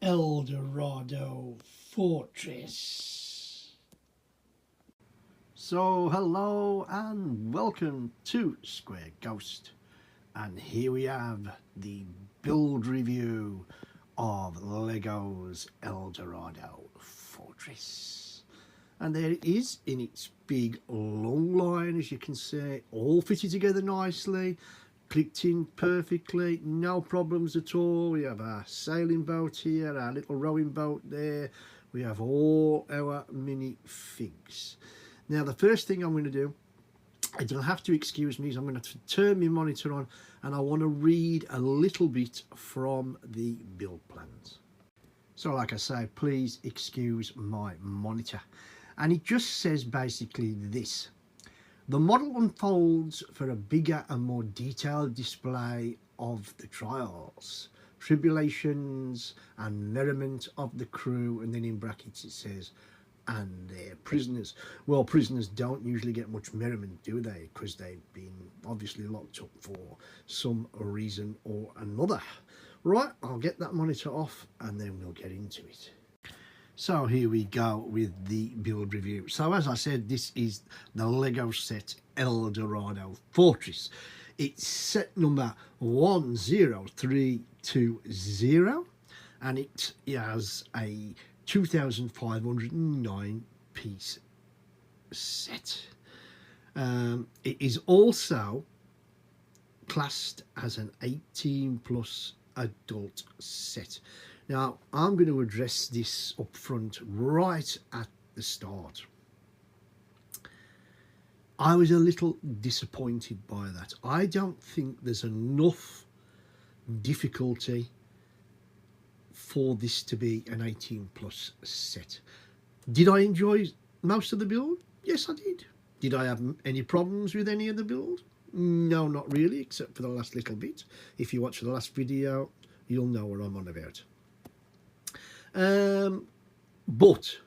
Eldorado Fortress. So hello and welcome to Square Ghost, and here we have the build review of Lego's Eldorado Fortress, and there it is in its big long line, as you can see, all fitted together nicely, clicked in perfectly, no problems at all. We have our sailing boat here, our little rowing boat there, we have all our minifigs. Now the first thing I'm going to do, and you'll have to excuse me, is I'm going to turn my monitor on and I want to read a little bit from the build plans. So like I say, please excuse my monitor. And it just says basically this: the model unfolds for a bigger and more detailed display of the trials, tribulations and merriment of the crew, and then in brackets it says, and their prisoners. Well, prisoners don't usually get much merriment, do they? Because they've been obviously locked up for some reason or another. Right, I'll get that monitor off and then we'll get into it. So here we go with the build review. So as I said, this is the Lego set Eldorado Fortress. It's set number 10320 and it has a 2,509 piece set. It is also classed as an 18 plus adult set. Now I'm going to address this up front right at the start. I was a little disappointed by that. I don't think there's enough difficulty for this to be an 18 plus set. Did I enjoy most of the build? Yes, I did. Did I have any problems with any of the build? No, not really, except for the last little bit. If you watch the last video, you'll know what I'm on about. But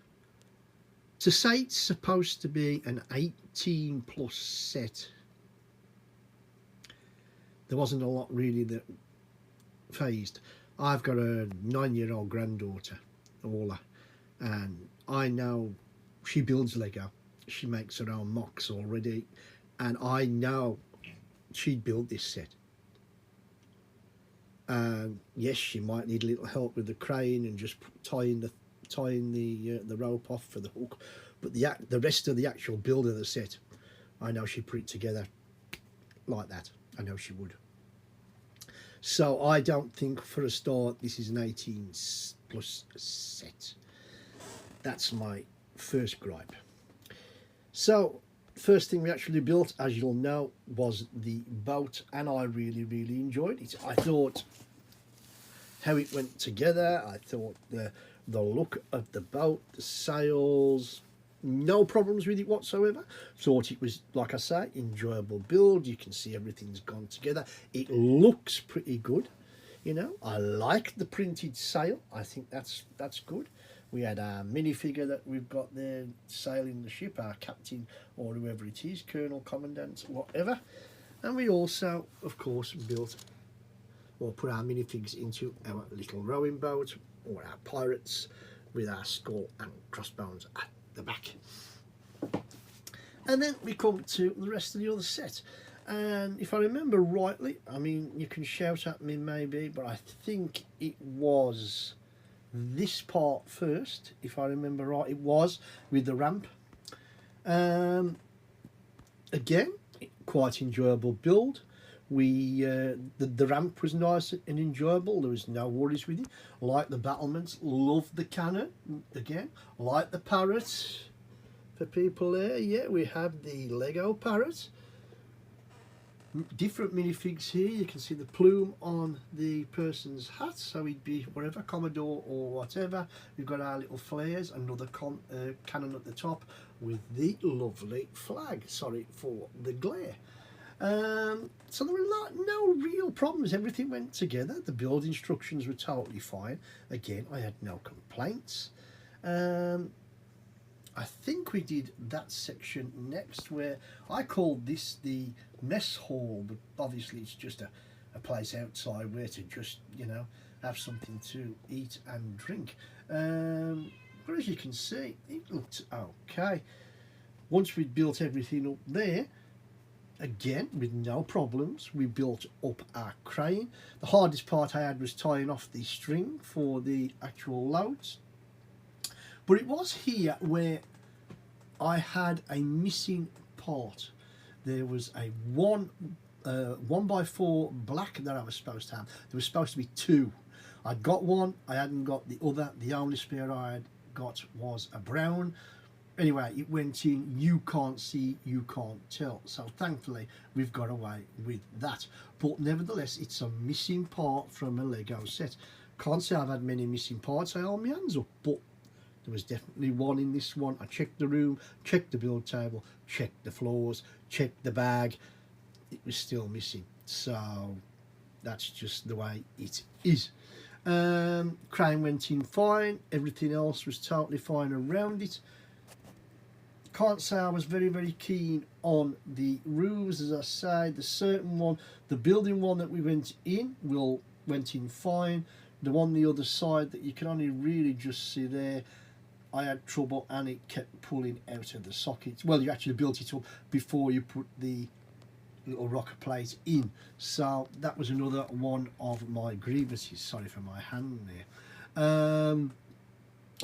to say it's supposed to be an 18 plus set, there wasn't a lot really that phased. I've got a 9-year-old granddaughter, Orla, and I know she builds Lego. She makes her own mocks already, and I know she'd build this set. Yes, she might need a little help with the crane and just tying the rope off for the hook, but the rest of the actual build of the set, I know she'd put it together like that. I know she would. So I don't think for a start this is an 18 plus set. That's my first gripe. So first thing we actually built, as you'll know, was the boat, and I really enjoyed it. I thought how it went together, I thought the look of the boat, the sails, no problems with it whatsoever. Thought it was, like I say, enjoyable build. You can see everything's gone together. It looks pretty good, you know. I like the printed sail. I think that's good. We had our minifigure that we've got there sailing the ship, our captain or whoever it is, colonel, commandant, whatever. And we also, of course, built or put our minifigs into our little rowing boat, or our pirates with our skull and crossbones at the back. And then we come to the rest of the other set, and if I remember rightly, I mean, you can shout at me maybe, but I think it was this part first, if I remember right. It was with the ramp. Again, quite enjoyable build. The ramp was nice and enjoyable. There was no worries with it. Like the battlements, love the cannon. Again, like the parrot. For people there, yeah, we have the Lego parrot. Different minifigs here. You can see the plume on the person's hat, so he'd be whatever, Commodore or whatever. We've got our little flares, another cannon at the top with the lovely flag. Sorry for the glare. So there were no real problems. Everything went together. The build instructions were totally fine. Again, I had no complaints. I think we did that section next, where I called this the mess hall, but obviously it's just a place outside where to just, you know, have something to eat and drink. But as you can see, it looked okay. Once we'd built everything up there, again with no problems, we built up our crane. The hardest part I had was tying off the string for the actual loads. But it was here where I had a missing part. There was a 1x4 black that I was supposed to have. There was supposed to be two. I got one, I hadn't got the other. The only spare I had got was a brown. Anyway, it went in, you can't see, you can't tell. So thankfully, we've got away with that. But nevertheless, it's a missing part from a Lego set. Can't say I've had many missing parts, I hold my hands up, but there was definitely one in this one. I checked the room, checked the build table, checked the floors, checked the bag. It was still missing. So that's just the way it is. Crane went in fine. Everything else was totally fine around it. Can't say I was very keen on the roofs. As I say, the certain one, the building one that we went in, went in fine. The one the other side that you can only really just see there, I had trouble and it kept pulling out of the sockets. Well, you actually built it up before you put the little rocker plate in. So that was another one of my grievances. Sorry for my hand there.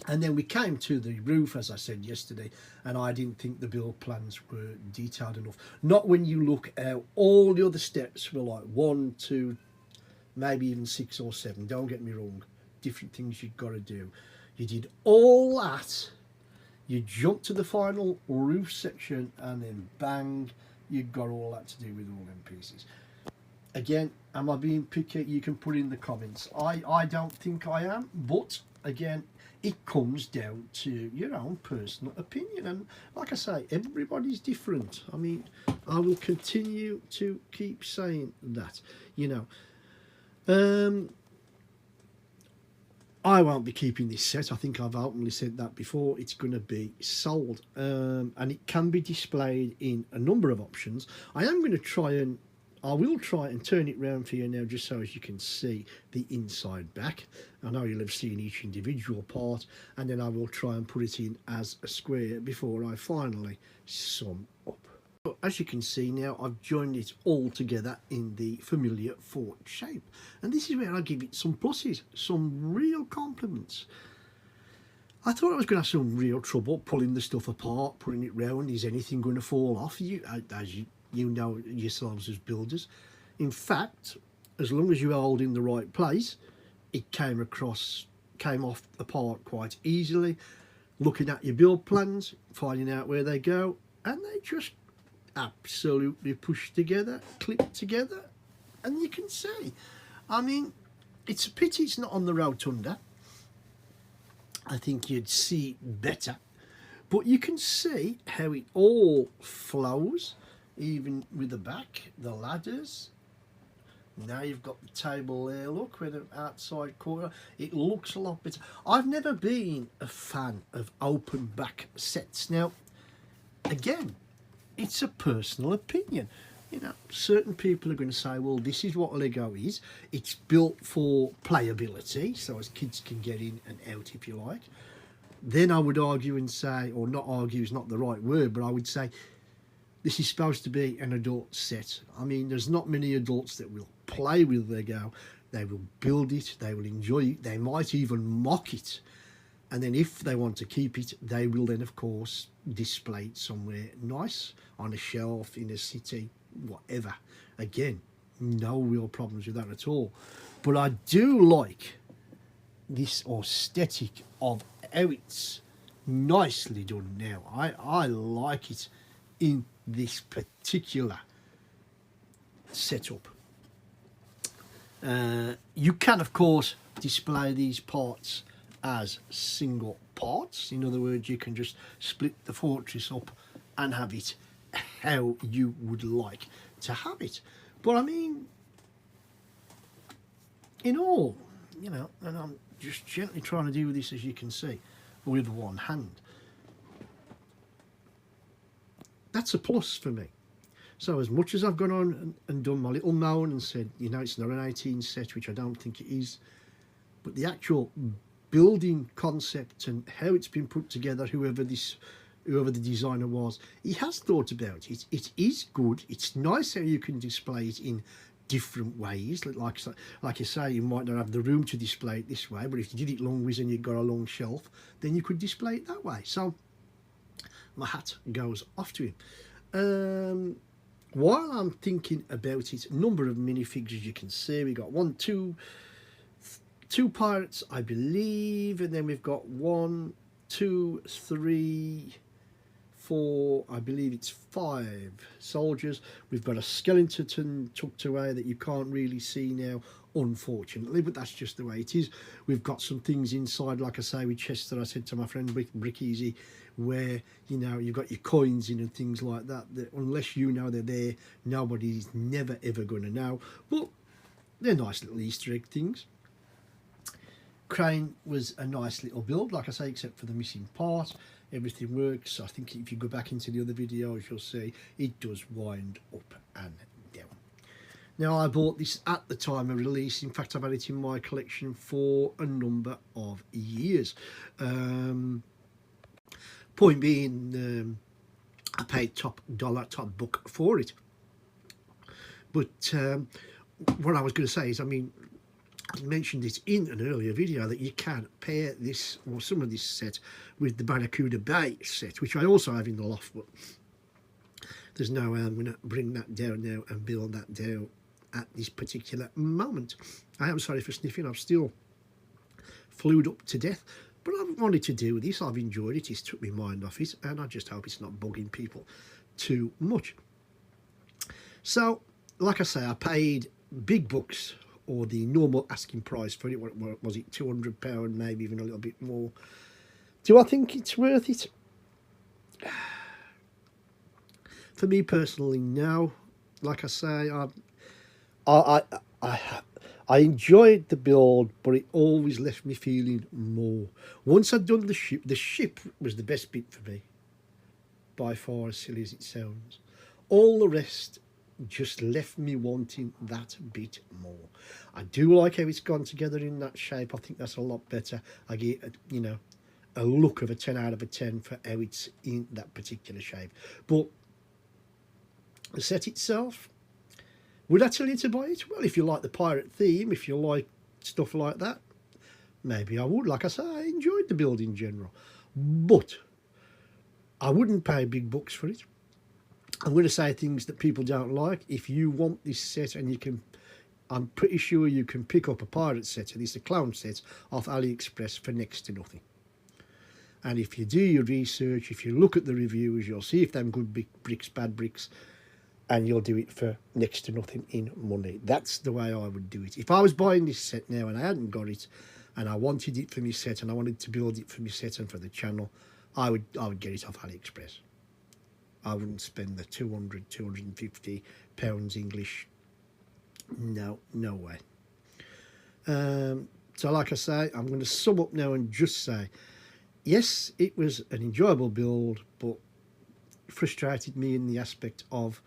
And then we came to the roof, as I said yesterday, and I didn't think the build plans were detailed enough. Not when you look at all the other steps were like 1, 2, maybe even 6 or 7. Don't get me wrong. Different things you've got to do. You did all that. You jumped to the final roof section, and then bang, you got all that to do with all them pieces. Again, am I being picky? You can put in the comments. I don't think I am, but again, it comes down to your own personal opinion, and like I say, everybody's different. I mean, I will continue to keep saying that, you know. I won't be keeping this set. I think I've openly said that before. It's going to be sold, and it can be displayed in a number of options. I will try and turn it round for you now, just so as you can see the inside back. I know you'll have seen each individual part, and then I will try and put it in as a square before I finally sum up. But as you can see now, I've joined it all together in the familiar fort shape, and this is where I give it some pluses, some real compliments. I thought I was going to have some real trouble pulling the stuff apart, putting it round. Is anything going to fall off? As you know yourselves as builders. In fact, as long as you hold in the right place, it came off apart quite easily. Looking at your build plans, finding out where they go, and they just absolutely push together, clip together, and you can see. I mean, it's a pity it's not on the rotunda. I think you'd see better, but you can see how it all flows, even with the back, the ladders. Now you've got the table there, look, with the outside corner. It looks a lot better. I've never been a fan of open back sets. Now, again, it's a personal opinion. You know, certain people are going to say, well, this is what Lego is. It's built for playability, so as kids can get in and out, if you like. Then I would argue and say, or not argue is not the right word, but I would say this is supposed to be an adult set. I mean, there's not many adults that will play with Lego. They will build it, they will enjoy it, they might even mock it. And then if they want to keep it, they will then, of course, display it somewhere nice, on a shelf, in a city, whatever. Again, no real problems with that at all. But I do like this aesthetic of how it's nicely done now. I like it in this particular setup. You can, of course, display these parts as single parts. In other words, you can just split the fortress up and have it how you would like to have it. But I mean, in all, you know, and I'm just gently trying to do this, as you can see, with one hand. That's a plus for me. So as much as I've gone on and done my little moan and said, you know, it's not an 18 set, which I don't think it is, but the actual building concept and how it's been put together, whoever the designer was, he has thought about it. It is good. It's nice how you can display it in different ways. Like you say, you might not have the room to display it this way, but if you did it long ways and you've got a long shelf, then you could display it that way. So my hat goes off to him. While I'm thinking about it, number of minifigs, as you can see, we got two pirates, I believe, and then we've got 1, 2, 3, 4, I believe it's 5 soldiers. We've got a skeleton tucked away that you can't really see now, unfortunately, but that's just the way it is. We've got some things inside, like I say, with chests that I said to my friend Brick Easy, where, you know, you've got your coins in and things like that, that unless you know they're there, nobody's never ever going to know, but they're nice little Easter egg things. Crane was a nice little build, like I say, except for the missing part. Everything works. I think if you go back into the other videos, you'll see it does wind up and down. Now, I bought this at the time of release. In fact, I've had it in my collection for a number of years. Point being, I paid top dollar, top book for it. But what I was going to say is, I mean, I mentioned it in an earlier video that you can pair this, or some of this set, with the Barracuda Bay set, which I also have in the loft, but there's no way I'm going to bring that down now and build that down at this particular moment. I am sorry for sniffing. I've still flued up to death, but I've wanted to do this. I've enjoyed it. It's took my mind off it, and I just hope it's not bugging people too much. So, like I say, I paid big bucks, or the normal asking price for it. What was it, £200, maybe even a little bit more. Do I think it's worth it? For me personally, no. Like I say, I enjoyed the build, but it always left me feeling more. Once I'd done the ship was the best bit for me, by far, as silly as it sounds. All the rest just left me wanting that bit more. I do like how it's gone together in that shape. I think that's a lot better. I get, you know, a look of a 10 out of a 10 for how it's in that particular shape. But the set itself, would I tell you to buy it? Well, if you like the pirate theme, if you like stuff like that, maybe I would. Like I say, I enjoyed the build in general, but I wouldn't pay big bucks for it. I'm going to say things that people don't like. If you want this set, and you can, I'm pretty sure you can pick up a pirate set, and it's a clown set, off AliExpress for next to nothing. And if you do your research, if you look at the reviews, you'll see if them good bricks, bad bricks, and you'll do it for next to nothing in money. That's the way I would do it. If I was buying this set now and I hadn't got it, and I wanted it for my set, and I wanted to build it for my set and for the channel, I would get it off AliExpress. I wouldn't spend the £200–250 English. No way. So like I say, I'm going to sum up now and just say, yes, it was an enjoyable build, but frustrated me in the aspect of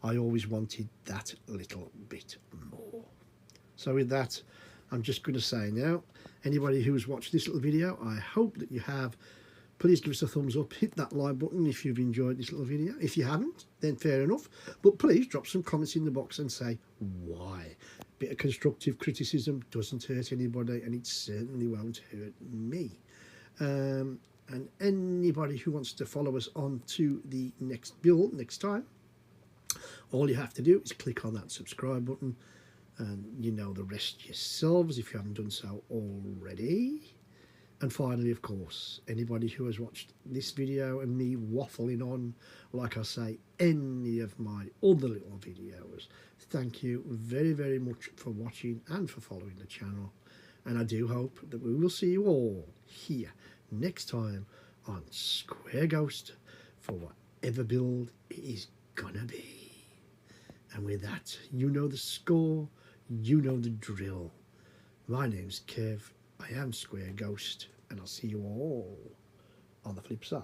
I always wanted that little bit more. So with that, I'm just going to say now, anybody who's watched this little video, I hope that you have. Please give us a thumbs up, hit that like button if you've enjoyed this little video. If you haven't, then fair enough. But please drop some comments in the box and say why. Bit of constructive criticism doesn't hurt anybody, and it certainly won't hurt me. And anybody who wants to follow us on to the next build next time, all you have to do is click on that subscribe button, and you know the rest yourselves if you haven't done so already. And finally, of course, anybody who has watched this video and me waffling on, like I say, any of my other little videos, thank you very, very much for watching and for following the channel. And I do hope that we will see you all here next time on Square Ghost for whatever build it is gonna be. And with that, you know the score, you know the drill. My name's Kev. I am Square Ghost, and I'll see you all on the flip side.